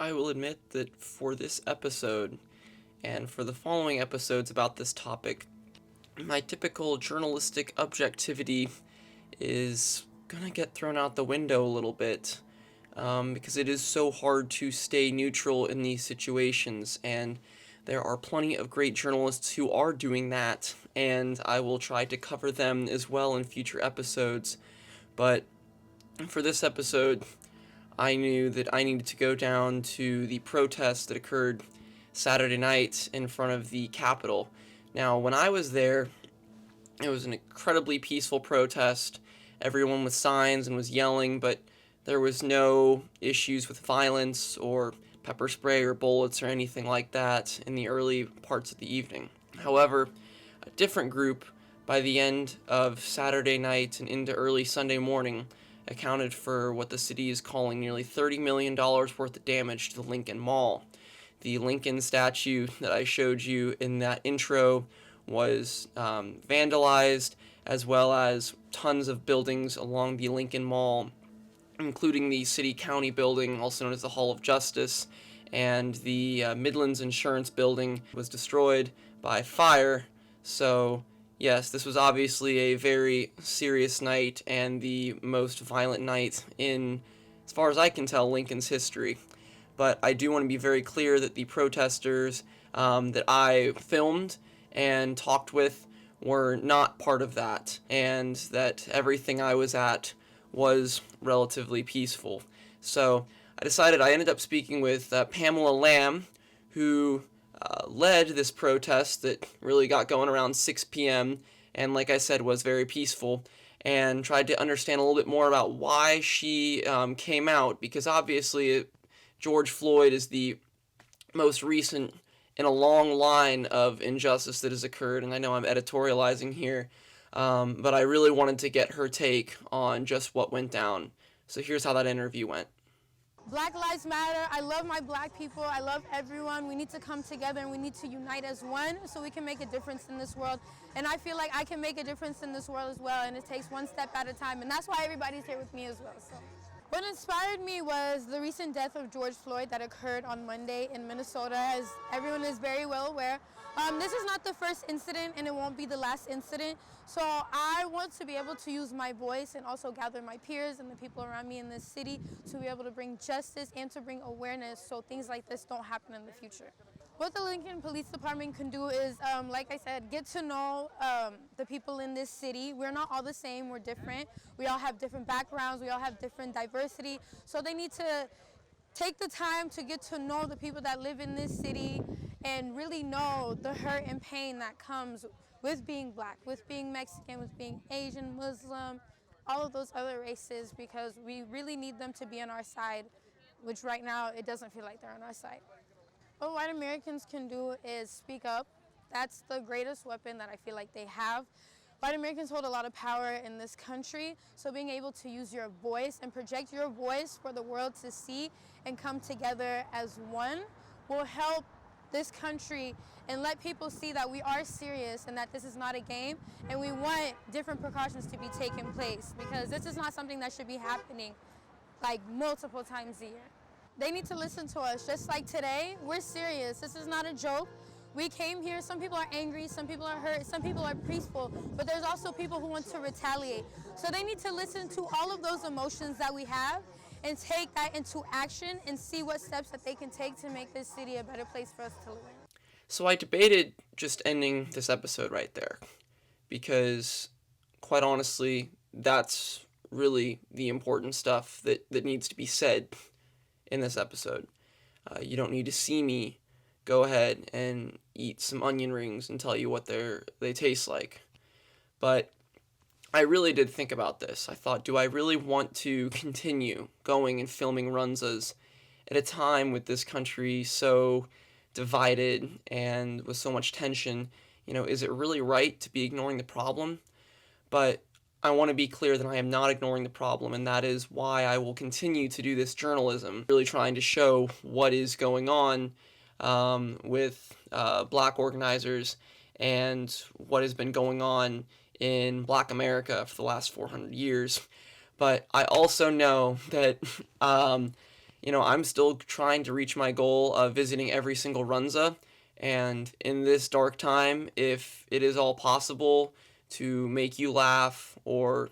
I will admit that for this episode, and for the following episodes about this topic, my typical journalistic objectivity is gonna get thrown out the window a little bit, because it is so hard to stay neutral in these situations, and there are plenty of great journalists who are doing that, and I will try to cover them as well in future episodes. But for this episode, I knew that I needed to go down to the protest that occurred Saturday night in front of the Capitol. Now, when I was there, it was an incredibly peaceful protest. Everyone with signs and was yelling, but there was no issues with violence or pepper spray or bullets or anything like that in the early parts of the evening. However, a different group, by the end of Saturday night and into early Sunday morning, accounted for what the city is calling nearly $30 million worth of damage to the Lincoln Mall. The Lincoln statue that I showed you in that intro was vandalized, as well as tons of buildings along the Lincoln Mall, including the city-county building, also known as the Hall of Justice, and the Midlands Insurance building was destroyed by fire. So yes, this was obviously a very serious night and the most violent night in, as far as I can tell, Lincoln's history. But I do want to be very clear that the protesters that I filmed and talked with were not part of that, and that everything I was at was relatively peaceful. So I ended up speaking with Pamila Laam, who led this protest that really got going around 6 p.m. and, like I said, was very peaceful, and tried to understand a little bit more about why she came out, because obviously George Floyd is the most recent in a long line of injustice that has occurred, and I know I'm editorializing here, but I really wanted to get her take on just what went down. So here's how that interview went. Black Lives Matter. I love my black people. I love everyone. We need to come together and we need to unite as one so we can make a difference in this world. And I feel like I can make a difference in this world as well, and it takes one step at a time, and that's why everybody's here with me as well. So what inspired me was the recent death of George Floyd that occurred on Monday in Minnesota, as everyone is very well aware. This is not the first incident, and it won't be the last incident. So I want to be able to use my voice and also gather my peers and the people around me in this city to be able to bring justice and to bring awareness so things like this don't happen in the future. What the Lincoln Police Department can do is, like I said, get to know the people in this city. We're not all the same, we're different. We all have different backgrounds, we all have different diversity. So they need to take the time to get to know the people that live in this city and really know the hurt and pain that comes with being black, with being Mexican, with being Asian, Muslim, all of those other races, because we really need them to be on our side, which right now it doesn't feel like they're on our side. What white Americans can do is speak up. That's the greatest weapon that I feel like they have. White Americans hold a lot of power in this country, so being able to use your voice and project your voice for the world to see and come together as one will help this country and let people see that we are serious and that this is not a game, and we want different precautions to be taken place, because this is not something that should be happening like multiple times a year. They need to listen to us. Just like today, we're serious. This is not a joke. We came here, some people are angry, some people are hurt, some people are peaceful, but there's also people who want to retaliate. So they need to listen to all of those emotions that we have and take that into action and see what steps that they can take to make this city a better place for us to live in. So I debated just ending this episode right there, because quite honestly, that's really the important stuff that needs to be said in this episode. You don't need to see me go ahead and eat some onion rings and tell you what they taste like. But I really did think about this. I thought, do I really want to continue going and filming Runzas at a time with this country so divided and with so much tension? Is it really right to be ignoring the problem? But I want to be clear that I am not ignoring the problem, and that is why I will continue to do this journalism, really trying to show what is going on with black organizers and what has been going on in Black America for the last 400 years. But I also know that, I'm still trying to reach my goal of visiting every single Runza. And in this dark time, if it is all possible to make you laugh or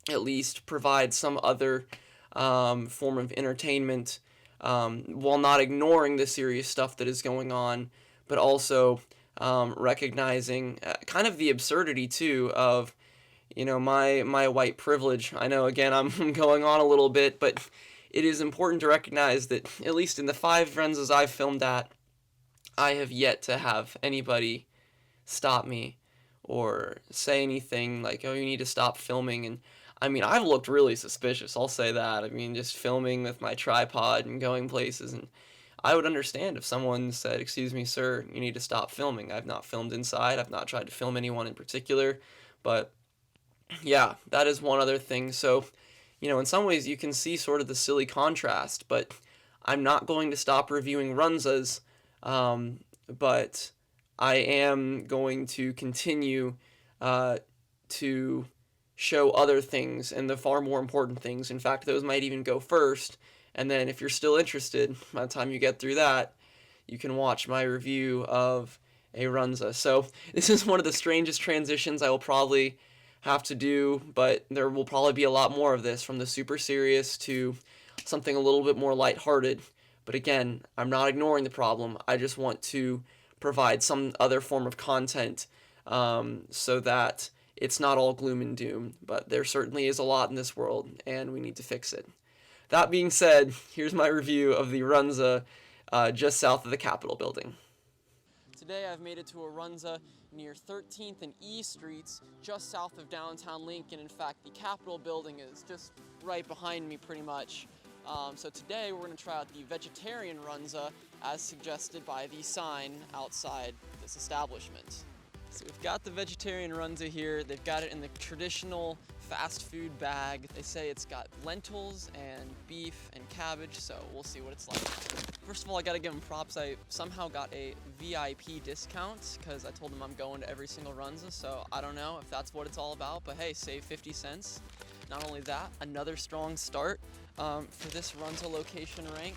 at least provide some other form of entertainment while not ignoring the serious stuff that is going on, but also recognizing kind of the absurdity too of my white privilege. I know again I'm going on a little bit, but it is important to recognize that at least in the 5 Renzas I've filmed at, I have yet to have anybody stop me or say anything like, oh, you need to stop filming. And I mean, I've looked really suspicious, I'll say that. I mean, just filming with my tripod and going places. And I would understand if someone said, excuse me, sir, you need to stop filming. I've not filmed inside. I've not tried to film anyone in particular. But yeah, that is one other thing. So, in some ways you can see sort of the silly contrast, but I'm not going to stop reviewing Runzas, but I am going to continue to show other things and the far more important things. In fact, those might even go first. And then if you're still interested, by the time you get through that, you can watch my review of a Runza. So this is one of the strangest transitions I will probably have to do, but there will probably be a lot more of this, from the super serious to something a little bit more lighthearted. But again, I'm not ignoring the problem. I just want to provide some other form of content so that it's not all gloom and doom. But there certainly is a lot in this world, and we need to fix it. That being said, here's my review of the Runza just south of the Capitol building. Today I've made it to a Runza near 13th and E Streets, just south of downtown Lincoln. In fact, the Capitol building is just right behind me pretty much. So today we're going to try out the vegetarian Runza as suggested by the sign outside this establishment. So we've got the vegetarian Runza here. They've got it in the traditional fast food bag. They say it's got lentils and beef and cabbage, so we'll see what it's like. First of all, I gotta give them props. I somehow got a VIP discount because I told them I'm going to every single Runza, so I don't know if that's what it's all about, but hey, save 50 cents. Not only that, another strong start for this Runza location rank.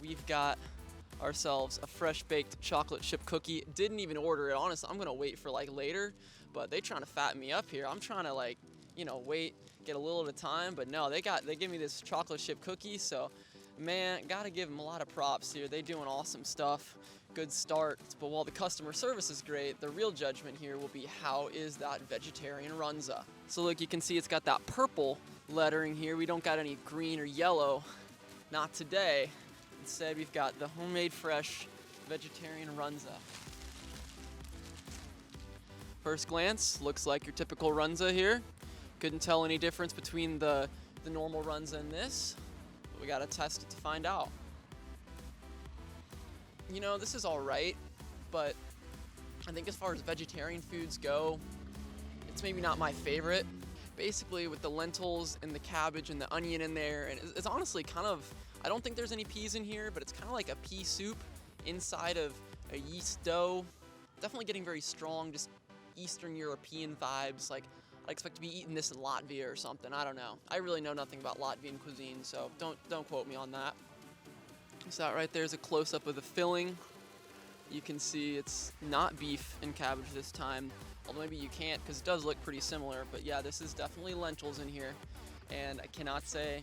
We've got ourselves a fresh baked chocolate chip cookie. Didn't even order it. Honestly, I'm gonna wait for later, but they trying to fatten me up here. I'm trying to wait, get a little at a time, but no, they give me this chocolate chip cookie, so man, gotta give them a lot of props here. They doing awesome stuff. Good start. But while the customer service is great, the real judgment here will be how is that vegetarian Runza. So look, you can see it's got that purple lettering here. We don't got any green or yellow. Not today. Instead, we've got the homemade fresh vegetarian Runza. First glance, looks like your typical Runza here. Couldn't tell any difference between the normal Runza and this. But we gotta test it to find out. This is alright, but I think as far as vegetarian foods go, it's maybe not my favorite. Basically, with the lentils and the cabbage and the onion in there, and it's honestly kind of, I don't think there's any peas in here, but it's kind of like a pea soup inside of a yeast dough. Definitely getting very strong, just Eastern European vibes. Like, I'd expect to be eating this in Latvia or something. I don't know. I really know nothing about Latvian cuisine, so don't quote me on that. So that right there is a close-up of the filling. You can see it's not beef and cabbage this time, although maybe you can't because it does look pretty similar. But yeah, this is definitely lentils in here, and I cannot say,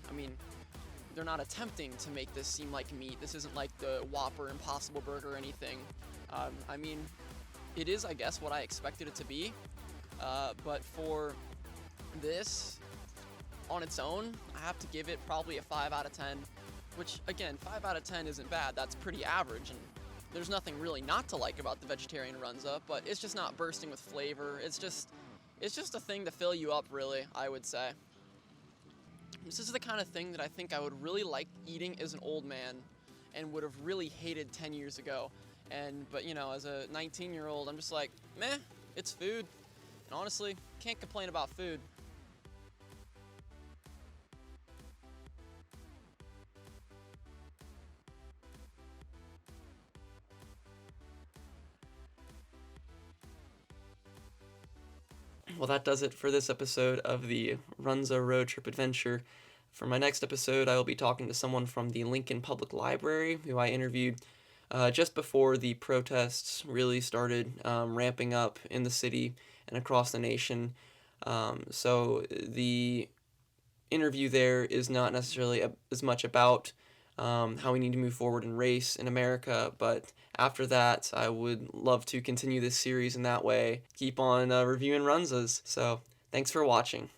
they're not attempting to make this seem like meat. This isn't like the Whopper Impossible Burger or anything. It is, I guess, what I expected it to be, but for this, on its own, I have to give it probably a 5 out of 10, which, again, 5 out of 10 isn't bad. That's pretty average, and there's nothing really not to like about the vegetarian Runza, but it's just not bursting with flavor. It's just a thing to fill you up, really, I would say. This is the kind of thing that I think I would really like eating as an old man and would have really hated 10 years ago. But as a 19-year-old, I'm just like, meh, it's food. And honestly, can't complain about food. Well, that does it for this episode of the Runza Road Trip Adventure. For my next episode, I will be talking to someone from the Lincoln Public Library who I interviewed just before the protests really started ramping up in the city and across the nation. So the interview there is not necessarily as much about how we need to move forward in race in America, but after that, I would love to continue this series in that way. Keep on reviewing Runzas. So, thanks for watching.